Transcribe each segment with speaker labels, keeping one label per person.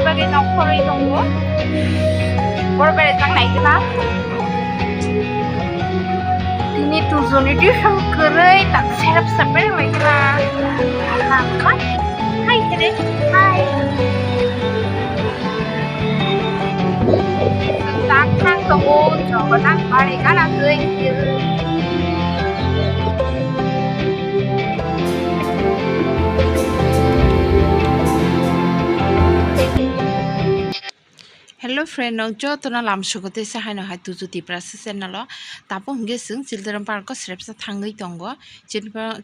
Speaker 1: bagay nongkhoroi tongo borbere tangnai gina tini tujoni tuition koroi tak serap sapere mai gina nangka hai kere hai tak nang tongo jogo nang bari kana gei Hello friend, jo to na lam sugote sa haino hai tu juti pracess na lo tapo hingge sing children park ko srepsa thangai tongo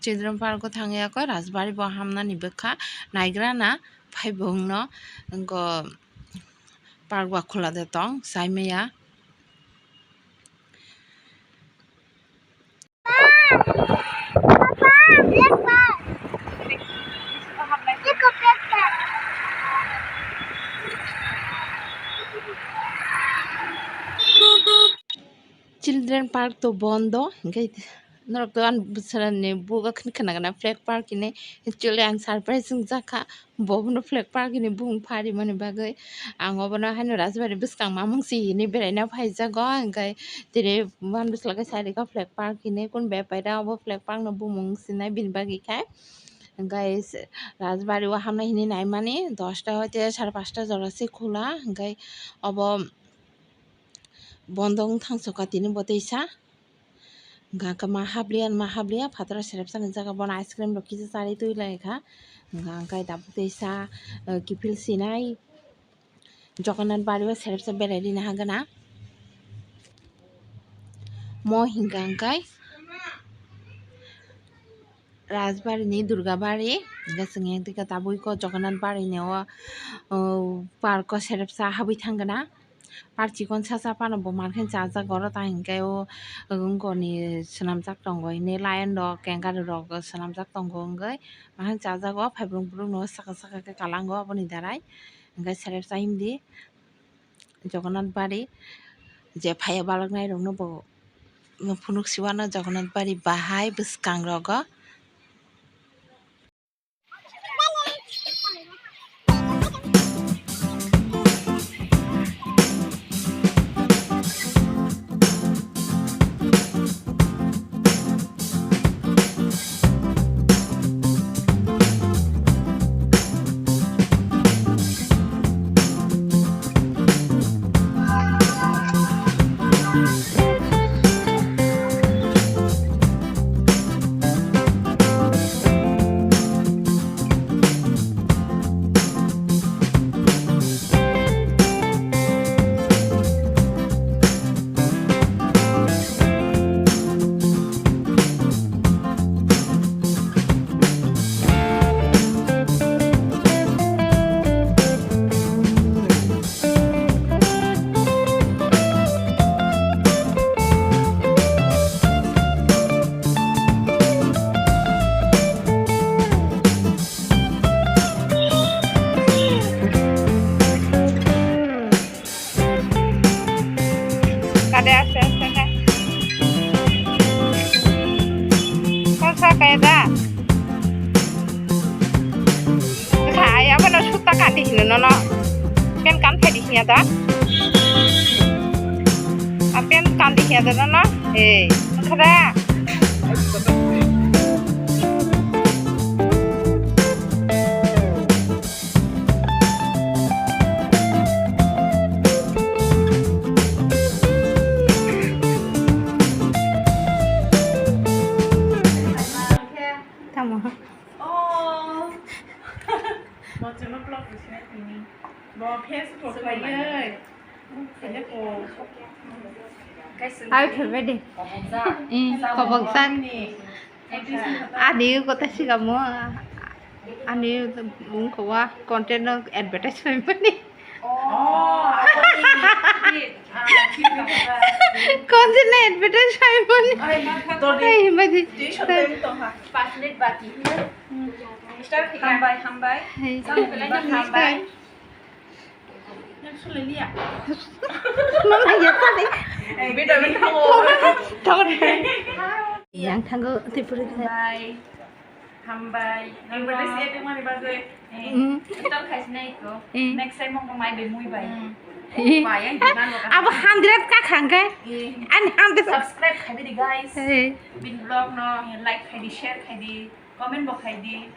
Speaker 1: children park ko thangya ko rajbari bo hamna ni bekha naigra na phai bong no go park wa khula de tong saimeya Children park to bondo hinggai norok to an busaran ne buga khana gana flag park ne actually ang surprising jaka bobno flag park ne bung phari mane bagai ang obona haino rajbari biskang mamung si ni beraina phaija go hinggai dire man bislaga side ka flag park ne kun be paida obo flag park no bumung sinai bin bagi khai guys rajbari wa hamna hini nai mane 10টা হইতে 5:30টা জরাসি খোলা গাই of বন্ধং থাংসকা তিনি বতেইসা গাকা মাহাবলিয়া ফাতরা সেরেপসানি জায়গা বন ice cream রকিছে চারি তুই লেখা গাঙ্কাই দাবতেইসা কিফিল Sinai Jagannath বাড়িও সেরেপসা বেড়াই দিনে হাগনা ম হিঙ্গাঙ্কাই রাজবাড়িনি দুর্গাবাড়ি গাছং একদিকে তাবুইকো জগন্নাথ বাড়িনেও পার্ক সেরেপসা হাবই থাঙ্গনা parchikon sasa pano bo marken chaja goro ta hingkai o ngoni swnamjak tongo ne lion dog kangaroo dog swnamjak tongo ngai marken chaja go phaibrung brung no saka ke kalango aboni darai ngai serep chaimdi jogonnath bari je phaya balaknai rok no bo phunuk siwano jogonnath bari bahai bwskang rogo kaida kaya apa no suta kan di sini no pen kan di sini ada pen kan di sini ada no kada ai phải về đi có bằng xanh anh đi có thể xin cảm anh đi muốn có qua content advertisement đi content advertisement đây mà thì 5 minute बाकी हम bye yang tanggo tipuri
Speaker 2: Hambai. Hambai sih itu mana bagai. Betul kasih itu. Next time mau main demo bai. Bayang gimana?
Speaker 1: Apa 100 kah kangke? An 100
Speaker 2: Subscribe kali di guys. Bin vlog no like kali share kali comment box kali.